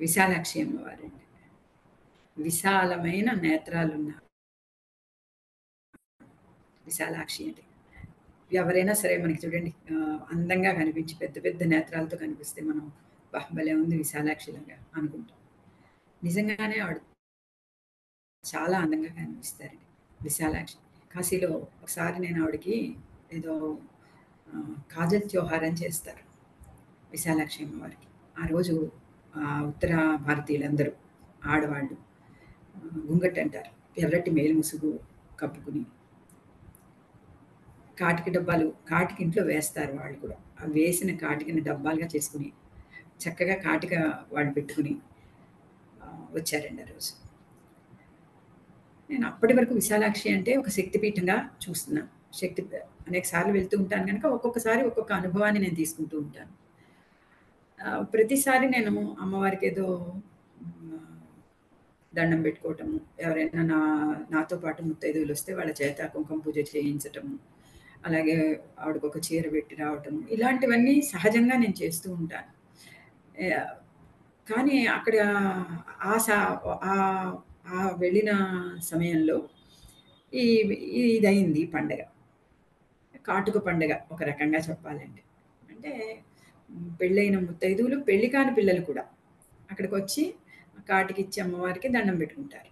విశాలాక్షి అమ్మవారండి. విశాలమైన నేత్రాలున్న విశాలాక్షి అంటే. ఎవరైనా సరే మనకి చూడండి అందంగా కనిపించి పెద్ద పెద్ద నేత్రాలతో కనిపిస్తే మనం భలే ఉంది విశాలాక్షిలాగా అనుకుంటాం. నిజంగానే ఆవిడ చాలా అందంగా కనిపిస్తారండి విశాలాక్షి. కాశీలో ఒకసారి నేను ఆవిడకి ఏదో కాజల్ త్యోహారం చేస్తారు విశాలాక్షి అమ్మవారికి. ఆ రోజు ఉత్తర భారతీయులందరూ ఆడవాళ్ళు గుంగట్ అంటారు. ఎర్రటి మేలు ముసుగు కప్పుకుని కాటికి డబ్బాలు కాటికి ఇంట్లో వేస్తారు వాళ్ళు కూడా. ఆ వేసిన కాటికని డబ్బాలుగా చేసుకుని చక్కగా కాటిక వాళ్ళు పెట్టుకుని వచ్చారండి ఆ రోజు. నేను అప్పటి వరకు విశాలాక్షి అంటే ఒక శక్తిపీఠంగా చూస్తున్నాను. అనేక సార్లు వెళ్తూ ఉంటాను కనుక ఒక్కొక్కసారి ఒక్కొక్క అనుభవాన్ని నేను తీసుకుంటూ ఉంటాను. ప్రతిసారి నేను అమ్మవారికి ఏదో దండం పెట్టుకోవటము, ఎవరైనా నాతో పాటు ముత్తైదువులు వస్తే వాళ్ళ చేత కుంకుమ పూజ చేయించటము, అలాగే ఆవిడకి ఒక చీర పెట్టి రావటము, ఇలాంటివన్నీ సహజంగా నేను చేస్తూ ఉంటాను. కానీ అక్కడ వెళ్ళిన సమయంలో ఇదయింది పండగ. కాటుక పండగ ఒక రకంగా చెప్పాలంటే. అంటే పెళ్ళైన ముత్తైదువులు, పెళ్లి కాని పిల్లలు కూడా అక్కడికొచ్చి కాటికిచ్చి అమ్మవారికి దండం పెట్టుకుంటారు.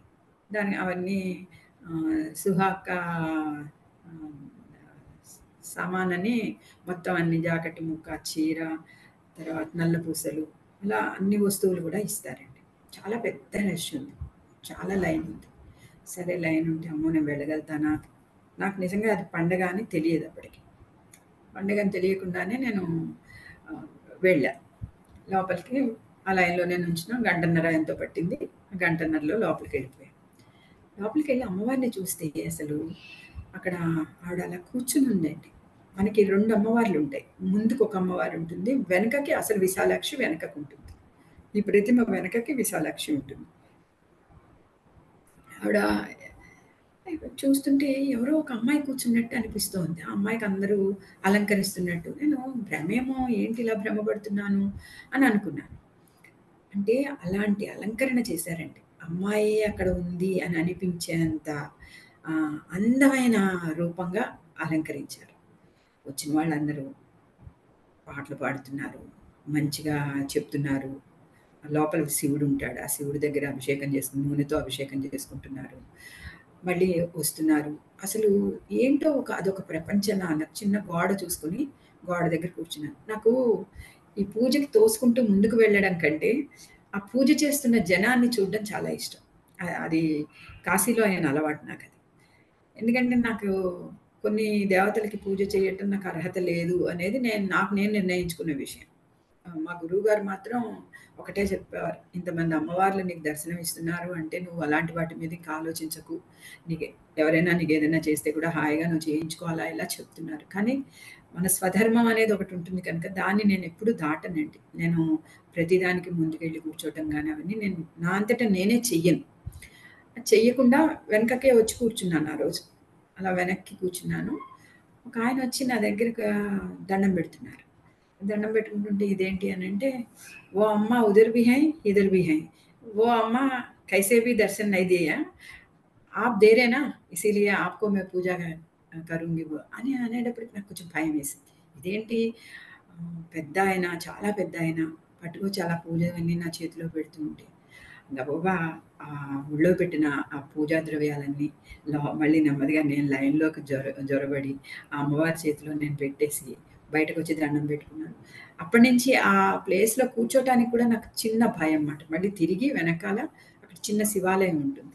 అవన్నీ సుహాక్క సామానని మొత్తం అన్ని జాకెట్ ముక్క, చీర, తర్వాత నల్ల పూసలు, ఇలా అన్ని వస్తువులు కూడా ఇస్తారండి. చాలా పెద్ద రష్ ఉంది. చాలా లైన్ ఉంది. సరే లైన్ ఉంటే అమ్మో నేను వెళ్ళగలుగుతానా? నాకు నిజంగా అది పండగ అని తెలియదు అప్పటికి. పండగ అని తెలియకుండానే నేను వెళ్ళా లోపలికి. ఆ లైన్‌లోనే నుంచున్నాం. గంటన్నర ఎంతో పట్టింది. గంటన్నరలో లోపలికి వెళ్ళిపోయాం. లోపలికి వెళ్ళి అమ్మవారిని చూస్తే అసలు అక్కడ ఆవిడ అలా కూర్చుని ఉందండి. మనకి 2 అమ్మవార్లు ఉంటాయి. ముందుకు ఒక అమ్మవారు ఉంటుంది. వెనకకి అసలు విశాలాక్షి వెనకకు ఉంటుంది. ఈ ప్రతిమ వెనకకి విశాలాక్షి ఉంటుంది. ఆవిడ చూస్తుంటే ఎవరో ఒక అమ్మాయి కూర్చున్నట్టు అనిపిస్తోంది. ఆ అమ్మాయికి అందరూ అలంకరిస్తున్నట్టు. నేను భ్రమేమో ఏంటి ఇలా భ్రమపడుతున్నాను అని అనుకున్నాను. అంటే అలాంటి అలంకరణ చేశారండి. అమ్మాయి అక్కడ ఉంది అని అనిపించేంత అందమైన రూపంగా అలంకరించారు. వచ్చిన వాళ్ళందరూ పాటలు పాడుతున్నారు. మంచిగా చెప్తున్నారు. లోపల శివుడు ఉంటాడు. ఆ శివుడి దగ్గర అభిషేకం చేసుకుని నూనెతో అభిషేకం చేసుకుంటున్నారు. మళ్ళీ వస్తున్నారు. అసలు ఏంటో అదొక ప్రపంచంలా చిన్న గోడ చూసుకొని గోడ దగ్గర కూర్చున్నాను. నాకు ఈ పూజకి తోసుకుంటూ ముందుకు వెళ్ళడం కంటే, ఆ పూజ చేస్తున్న జనాన్ని చూడడం చాలా ఇష్టం. అది కాశీలో అయిన అలవాటు నాకది. ఎందుకంటే నాకు కొన్ని దేవతలకి పూజ చేయటం నాకు అర్హత లేదు అనేది నాకు నేను నిర్ణయించుకున్న విషయం. మా గురువుగారు మాత్రం ఒకటే చెప్పేవారు. ఇంతమంది అమ్మవార్లు నీకు దర్శనం ఇస్తున్నారు అంటే నువ్వు అలాంటి వాటి మీద ఇంకా ఆలోచించకు. ఎవరైనా నీకేదైనా చేస్తే కూడా హాయిగా నువ్వు చేయించుకోవాలా ఇలా చెప్తున్నారు. కానీ మన స్వధర్మం అనేది ఒకటి ఉంటుంది కనుక దాన్ని నేను ఎప్పుడూ దాటనండి. నేను ప్రతిదానికి ముందుకెళ్ళి కూర్చోవటం గానీ అవన్నీ నేను నా అంతట నేనే చెయ్యను. చెయ్యకుండా వెనకకే వచ్చి కూర్చున్నాను ఆ రోజు. అలా వెనక్కి కూర్చున్నాను. ఒక ఆయన వచ్చి నా దగ్గరకి దండం పెడుతున్నారు. దండం పెట్టుకుంటుంటే ఇదేంటి అనంటే, "वो अम्मा उधर भी हैं, इधर भी हैं। वो अम्मा कैसे भी दर्शन नहीं दिया। आप दे रहे ना, इसीलिए आपको मैं पूजा करूँगी वो" అని అనేటప్పటికి నాకు కొంచెం భయమేసింది. ఇదేంటి పెద్దాయన, చాలా పెద్దాయన పట్టుకొచ్చి అలా పూజలన్నీ నా చేతిలో పెడుతూ ఉంటే, గబగబా ఒళ్ళో పెట్టిన ఆ పూజా ద్రవ్యాలన్నీ మళ్ళీ నెమ్మదిగా నేను లైన్‌లోకి జొరబడి, ఆ అమ్మవారి చేతిలో నేను పెట్టేసి బయటకొచ్చి దండం పెట్టుకున్నాను. అప్పటినుంచి ఆ ప్లేస్‌లో కూర్చోటానికి కూడా నాకు చిన్న భయం మాట. మళ్ళీ తిరిగి వెనకాల అక్కడ చిన్న శివాలయం ఉంటుంది.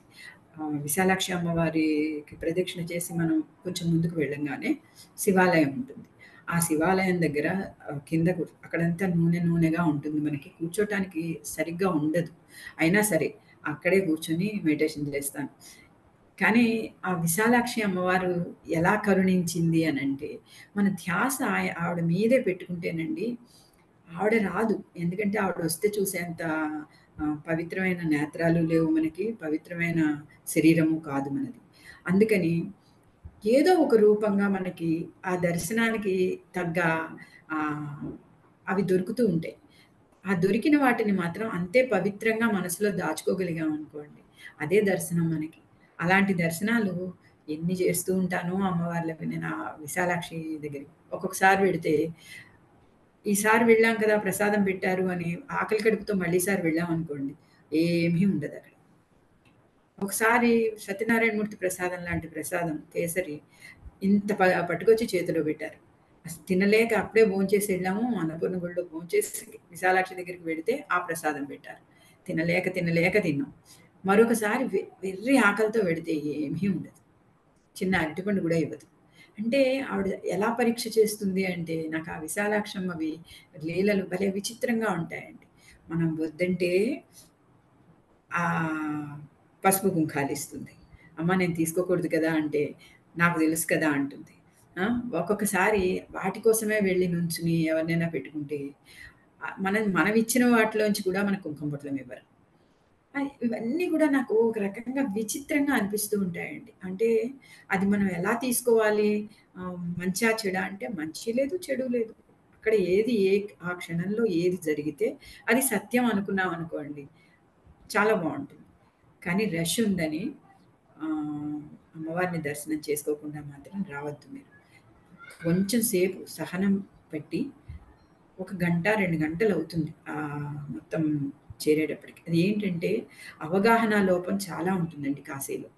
విశాలాక్షి అమ్మవారికి ప్రదక్షిణ చేసి మనం కొంచెం ముందుకు వెళ్ళంగానే శివాలయం ఉంటుంది. ఆ శివాలయం దగ్గర కిందకు అక్కడంతా నూనెగా ఉంటుంది. మనకి కూర్చోటానికి సరిగ్గా ఉండదు. అయినా సరే అక్కడే కూర్చొని మెడిటేషన్ చేస్తాను. కానీ ఆ విశాలాక్షి అమ్మవారు ఎలా కరుణించింది అనంటే, మన ధ్యాస ఆవిడ మీదే పెట్టుకుంటేనండి, ఆవిడ రాదు. ఎందుకంటే ఆవిడొస్తే చూసేంత పవిత్రమైన నేత్రాలు లేవు మనకి. పవిత్రమైన శరీరము కాదు మనది. అందుకని ఏదో ఒక రూపంగా మనకి ఆ దర్శనానికి తగ్గ అవి దొరుకుతూ ఉంటాయి. ఆ దొరికిన వాటిని మాత్రం అంతే పవిత్రంగా మనసులో దాచుకోగలిగామనుకోండి, అదే దర్శనం మనకి. అలాంటి దర్శనాలు ఎన్ని చేస్తూ ఉంటానో అమ్మవార్లవి నేను ఆ విశాలాక్షి దగ్గరికి. ఒక్కొక్కసారి వెడితే, ఈసారి వెళ్ళాం కదా! ప్రసాదం పెట్టారు అని ఆకలి కడుపుతో మళ్ళీసారి వెళ్ళామనుకోండి, ఏమీ ఉండదక్కడ. ఒకసారి సత్యనారాయణ మూర్తి ప్రసాదం లాంటి ప్రసాదం కేసరి ఇంత పట్టుకొచ్చి చేతిలో పెట్టారు. అసలు తినలేక అప్పుడే భోంచేసి వెళ్ళాము. అన్నపూర్ణ గుడిలో భోంచేసి విశాలాక్షి దగ్గరికి వెడితే ఆ ప్రసాదం పెట్టారు. తినలేక తిన్నాం. మరొకసారి వెర్రి ఆకలితో వెడితే ఏమీ ఉండదు. చిన్న అరటిపండు గూడా ఇవ్వదు. అంటే ఆవిడ ఎలా పరీక్ష చేస్తుంది అంటే, నాకు ఆ విశాలాక్షమ్మవి లీలలు భలే విచిత్రంగా ఉంటాయండి. మనం వద్దంటే పసుపు కుంకాలిస్తుంది. అమ్మ నేను తీసుకోకూడదు కదా! అంటే, నాకు తెలుసు కదా! అంటుంది. ఆ! ఒక్కొక్కసారి వాటి కోసమే వెళ్లి నుంచుని ఎవరినైనా పెట్టుకుంటే, మనమిచ్చిన వాటిలోంచి కూడా మనకు కుంకుమ బొట్లం ఇవ్వరు. ఇవన్నీ గూడా నాకు ఒక రకంగా విచిత్రంగా అనిపిస్తూ ఉంటాయండి. అంటే అది మనం ఎలా తీసుకోవాలి? మంచా? చెడా? అంటే మంచి లేదు, చెడు లేదు. అక్కడ ఏది ఆ క్షణంలో ఏది జరిగితే అది సత్యం అనుకున్నామనుకోండి, చాలా బావుంటుంది. కానీ రష్ ఉందని ఆహ్, అమ్మవారిని దర్శనం చేసుకోకుండా మాత్రం రావద్దు మీరు. కొంచెం సేపు సహనం పెట్టి ఒక గంట, 2 గంటలవుతుంది. మొత్తం చేరేటప్పటికి. అదేంటంటే అవగాహన లోపం చాలా ఉంటుందండి కాశీలో.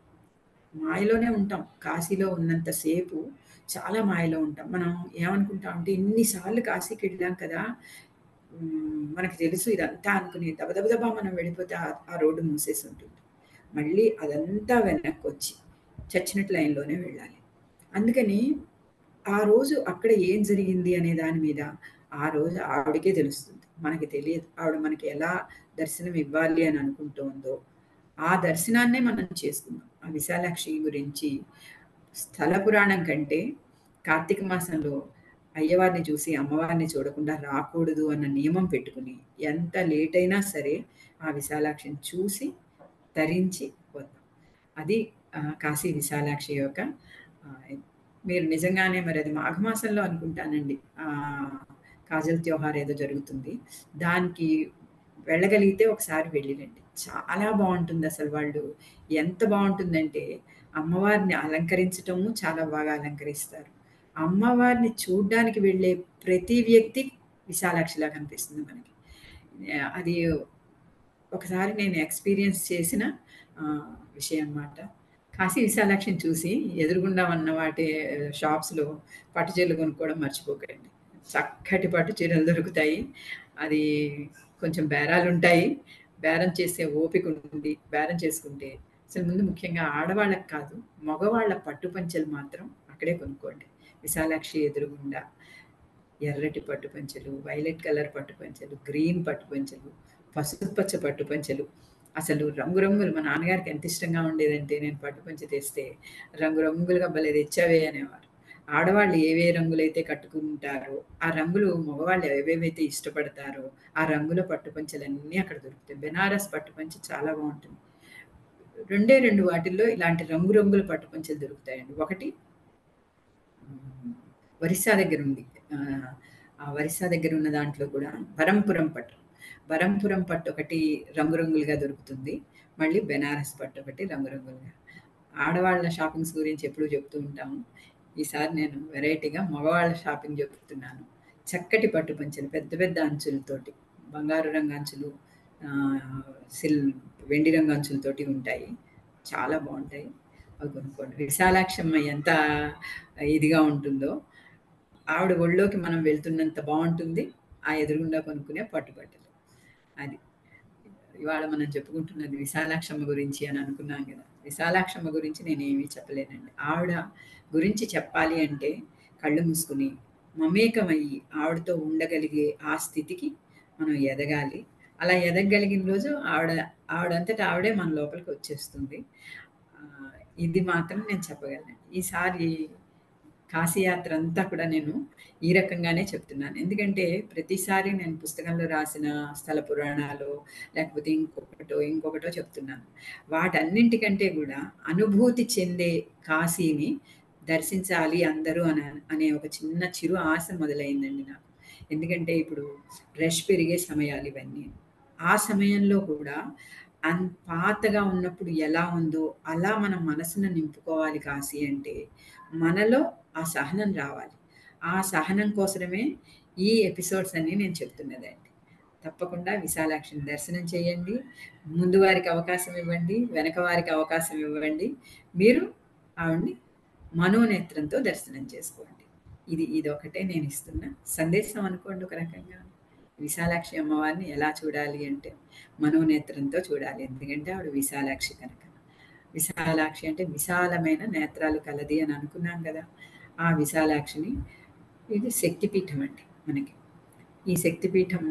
మాయలోనే ఉంటాం. కాశీలో ఉన్నంత సేపు చాలా మాయలో ఉంటాం. మనం ఏమనుకుంటామంటే ఇన్ని సార్లు కాశీకెళ్ళాం కదా! మనకు తెలుసు ఇదంతా అనుకుని దబదబా మనం వెళ్ళిపోతే ఆ రోడ్డు మూసేసుంటుంది. మళ్ళీ అదంతా వెనక్కొచ్చి చచ్చినట్టు లైన్‌లోనే వెళ్ళాలి. అందుకని ఆ రోజు అక్కడ ఏం జరిగింది అనే దాని మీద ఆ రోజు ఆవిడకే తెలుస్తుంది. మనకి తెలియదు. ఆవిడ మనకి ఎలా దర్శనం ఇవ్వాలి అని అనుకుంటోందో, ఆ దర్శనాన్నే మనం చేసుకుందాం. ఆ విశాలాక్షి గురించి స్థల పురాణం కంటే కార్తీక మాసంలో అయ్యవారిని చూసి అమ్మవారిని చూడకుండా రాకూడదు అన్న నియమం పెట్టుకుని, ఎంత లేట్ అయినా సరే ఆ విశాలాక్షిని చూసి, తరించి వద్దాం. అది కాశీ విశాలాక్షి యొక్క ఆహ్, మీరు నిజంగానే మరి అది మాఘమాసంలో అనుకుంటానండి. కాజల్ త్యోహార్ ఏదో జరుగుతుంది. దానికి వెళ్ళగలిగితే ఒకసారి వెళ్ళిరండి. చాలా బావుంటుందసలు వాళ్ళు ఎంత బావుంటుందంటే, అమ్మవారిని అలంకరించటము చాలా బాగా అలంకరిస్తారు. అమ్మవారిని చూడ్డానికి వెళ్ళే ప్రతి వ్యక్తి విశాలాక్షిలా కనిపిస్తుంది మనకి. అది ఒకసారి నేను ఎక్స్‌పీరియన్స్ చేసిన విషయం మాట. కాశీ విశాలాక్షిని చూసి ఎదురుగుండా ఉన్న వాటి షాప్స్‌లో పట్టు చీరలు కొనుక్కోవడం మర్చిపోకండి. చక్కటి పట్టు చీరలు దొరుకుతాయి. అది కొంచెం బేరాలుంటాయి. బేరం చేసే ఓపిక ఉండి, బేరం చేసుకుంటే అసలు ముందు ముఖ్యంగా ఆడవాళ్ళకి కాదు, మగవాళ్ళ పట్టు పంచెలు మాత్రం అక్కడే కొనుక్కోండి. విశాలాక్షి ఎదురుగుండా ఎర్రటి పట్టు పంచెలు, వైలెట్ కలర్ పట్టు పంచెలు, గ్రీన్ పట్టు పంచెలు, పసుపు పచ్చ పట్టు పంచెలు. అసలు రంగురంగులు మా నాన్నగారికి ఎంత ఇష్టంగా ఉండేదంటే నేను పట్టు పంచె తెస్తే రంగురంగులుగా భలే తెచ్చావే అనేవారు. ఆడవాళ్ళు ఏవే రంగులైతే కట్టుకుంటారో, ఆ రంగులు మగవాళ్ళు ఏవేవైతే ఇష్టపడతారో, ఆ రంగుల పట్టు పంచెలన్నీ అక్కడ దొరుకుతాయి. బెనారస్ పట్టు పంచె చాలా బావుంటుంది. 2 వాటిల్లో ఇలాంటి రంగురంగుల పట్టు పంచెలు దొరుకుతాయండి. ఒకటి ఒరిస్సా దగ్గరుంది. ఆహ్, ఆ ఒరిస్సా దగ్గరున్న దాంట్లో కూడా బరంపురం పట్టు. బరంపురం పట్టు ఒకటి రంగురంగులుగా దొరుకుతుంది. మళ్ళీ బెనారస్ పట్టు ఒకటి రంగురంగులుగా. ఆడవాళ్ళ షాపింగ్స్ గురించి ఎప్పుడూ చెప్తూ ఉంటాము. ఈసారి నేను వెరైటీగా మగవాళ్ళ షాపింగ్ చెప్తున్నాను. చక్కటి పట్టు పంచెలు పెద్ద పెద్ద అంచులతోటి. బంగారు రంగు అంచులు, ఆహ్, సిల్ వెండి రంగు అంచులతోటి ఉంటాయి. చాలా బావుంటాయి. అవి కొనుక్కోండి. విశాలాక్షమ్మ ఎంత ఇదిగా ఉంటుందో, ఆవిడ ఒళ్ళోకి మనం వెళ్తున్నంత బావుంటుంది. ఆ ఎదురుగుండా కొనుక్కునే పట్టు బట్టలు. అది. ఇవాళ మనం చెప్పుకుంటున్నది విశాలాక్షమ్మ గురించి అని అనుకున్నాం గదా! విశాలాక్షమ్మ గురించి నేనేమీ చెప్పలేనండి. ఆవిడ గురించి చెప్పాలి అంటే కళ్ళు మూసుకొని, మమేకమయ్యి ఆవిడతో ఉండగలిగే ఆ స్థితికి మనం ఎదగాలి. అలా ఎదగగలిగిన రోజు ఆవిడంతట ఆవిడే మన లోపలికొచ్చేస్తుంది. ఆహ్, ఇది మాత్రం నేను చెప్పగలను. ఈసారి కాశీయాత్ర అంతా కూడా నేను ఈ రకంగానే చెప్తున్నాను. ఎందుకంటే ప్రతిసారి నేను పుస్తకంలో రాసిన స్థల పురాణాలో లేకపోతే ఇంకొకటో చెప్తున్నాను. వాటన్నింటికంటే గూడా అనుభూతి చెందే కాశీని దర్శించాలి అందరూ అనే ఒక చిన్న చిరు ఆశ మొదలైందండి నాకు. ఎందుకంటే ఇప్పుడు రష్ పెరిగే సమయాలు ఇవన్నీ. ఆ సమయంలో కూడా పాతగా ఉన్నప్పుడు ఎలా ఉందో అలా మన మనసును నింపుకోవాలి కాశీ అంటే, మనలో ఆ సహనం రావాలి. ఆ సహనం కోసమే ఈ ఎపిసోడ్స్ అన్నీ నేను చెప్తున్నదండి. తప్పకుండా విశాలాక్షిని దర్శనం చేయండి. ముందు వారికి అవకాశం ఇవ్వండి. వెనక వారికి అవకాశం ఇవ్వండి. మీరు ఆవిడని మనోనేత్రంతో దర్శనం చేసుకోండి. ఇదొకటే నేనిస్తున్న సందేశం అనుకోండి ఒక రకంగా. విశాలాక్షి అమ్మవారిని ఎలా చూడాలి అంటే, మనోనేత్రంతో చూడాలి. ఎందుకంటే ఆవిడ విశాలాక్షి కనుక. విశాలాక్షి అంటే విశాలమైన నేత్రాలు కలది అని అనుకున్నాం గదా! ఆ విశాలాక్షిని ఇది శక్తిపీఠం అండి మనకి. ఈ శక్తిపీఠం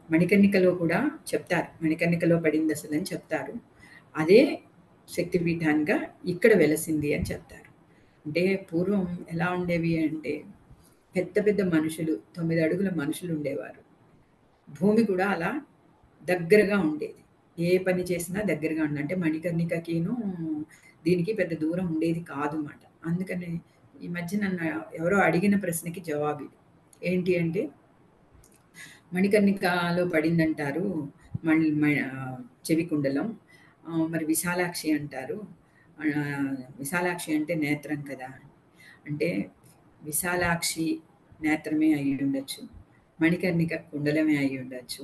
మణికర్ణికలో కూడా చెప్తారు. మణికర్ణికలో పడిందసలని చెప్తారు. అదే శక్తిపీఠంగా ఇక్కడ వెలసింది అని చెప్తారు. అంటే పూర్వం ఎలా ఉండేవి అంటే, పెద్ద పెద్ద మనుషులు 9 అడుగుల మనుషులుండేవారు. భూమి కూడా అలా దగ్గరగా ఉండేది. ఏ పని చేసినా దగ్గరగా ఉండే. అంటే మణికర్ణికకిను దీనికి పెద్ద దూరం ఉండేది కాదు మాట. అందుకని ఈ మధ్య నన్ను ఎవరో అడిగిన ప్రశ్నకి జవాబిది. ఏంటి అంటే, మణికర్ణికలో పడిందంటారు. మళ్ మ చెవి కుండలం. మరి విశాలాక్షి అంటారు. విశాలాక్షి అంటే నేత్రం కదా! అంటే విశాలాక్షి నేత్రమే అయ్యుండొచ్చు. మణికర్ణిక కుండలమే అయ్యుండొచ్చు.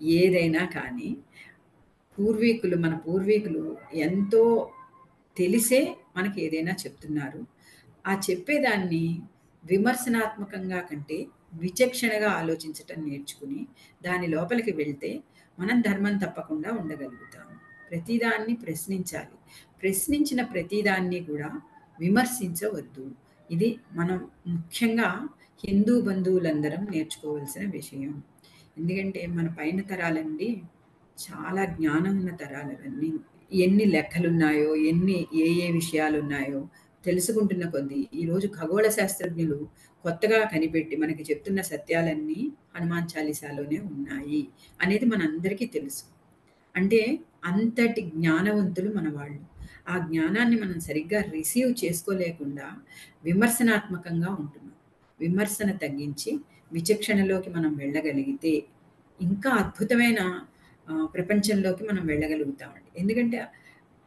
ఏదైనా కానీ మన పూర్వీకులు ఎంతో తెలిసే మనకి ఏదైనా చెప్తున్నారు. ఆ చెప్పేదాన్ని విమర్శనాత్మకంగా కంటే విచక్షణగా ఆలోచించటం నేర్చుకుని, దాని లోపలికి వెళ్తే మనం ధర్మం తప్పకుండా ఉండగలుగుతాము. ప్రతిదాన్ని ప్రశ్నించాలి. ప్రశ్నించిన ప్రతిదాన్ని కూడా విమర్శించవద్దు. ఇది మనం ముఖ్యంగా హిందూ బంధువులందరం నేర్చుకోవాల్సిన విషయం. ఎందుకంటే మన పైన తరాలండి చాలా జ్ఞానం ఉన్న తరాలవన్నీ. ఎన్ని లెక్కలున్నాయో, ఏ విషయాలున్నాయో తెలుసుకుంటున్న కొద్దీ ఈరోజు ఖగోళ శాస్త్రజ్ఞులు కొత్తగా కనిపెట్టి మనకి చెప్తున్న సత్యాలన్నీ హనుమాన్ చాలీసాలోనే ఉన్నాయి అనేది మనందరికీ తెలుసు. అంటే అంతటి జ్ఞానవంతులు మన వాళ్ళు. ఆ జ్ఞానాన్ని మనం సరిగ్గా రిసీవ్ చేసుకోలేకుండా విమర్శనాత్మకంగా ఉంటున్నాం. విమర్శన తగ్గించి విచక్షణలోకి మనం వెళ్ళగలిగితే ఇంకా అద్భుతమైన ప్రపంచంలోకి మనం వెళ్ళగలుగుతామండి. ఎందుకంటే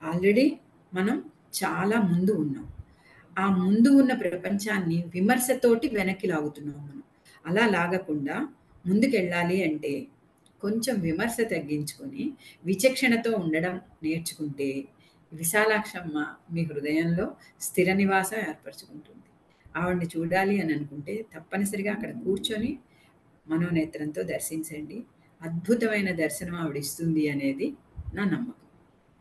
ఆల్రెడీ మనం చాలా ముందు ఉన్నాం. ఆ ముందు ఉన్న ప్రపంచాన్ని విమర్శతోటి వెనక్కి లాగుతున్నాం మనం. అలా లాగకుండా ముందుకెళ్ళాలి అంటే కొంచెం విమర్శ తగ్గించుకొని విచక్షణతో ఉండడం నేర్చుకుంటే విశాలాక్షమ్మ మీ హృదయంలో స్థిర నివాసం ఏర్పరచుకుంటుంది. ఆవిడని చూడాలి అని అనుకుంటే తప్పనిసరిగా అక్కడ కూర్చొని మనోనేత్రంతో దర్శించండి. అద్భుతమైన దర్శనం ఆవిడిస్తుంది అనేది నా నమ్మకం.